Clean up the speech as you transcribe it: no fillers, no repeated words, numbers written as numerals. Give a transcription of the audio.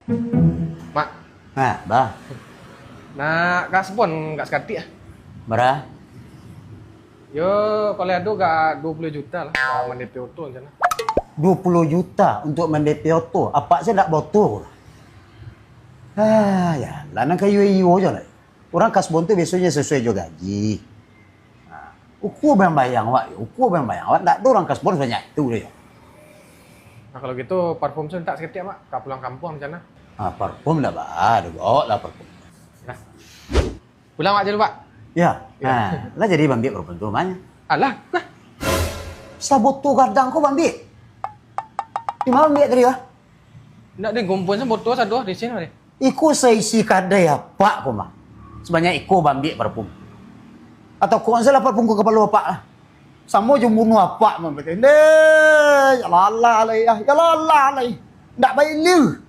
Mak, Nah, bah, nak kaspon gak sekati ah. berah? Yo, kalau ada gak 20 juta lah. Gak mandi auto macam mana? 20 juta untuk mendp auto. Apa saya nak botol? Ya, lah nang kayu iyo aja lah. Orang kasbon tu biasanya sesuai juga gaji. Ukur bayang wak, tak ada orang kasbon banyak itu dia. Nah kalau gitu parfum saya tak sekati mak. Kak pulang kampung macam mana? Parfum lah bah, ada bawa lah parfum. Nah, pulang mak je dulu pak. Ya, lah jadi bambik parfum tu mana? Alah, lah. Sabut tu kadang kau bambik. Di mana bambik tadi wah? Nak deh kumpul saya botol satu di sini deh. Iku seisi kadai apa kau mah? Sebanyak iku bambik parfum. Atau kau salah parfum ke kepala apa lah? Sama je bunuh apa mah betul. Ya lala lah ya, lala lah. Tak baik lu.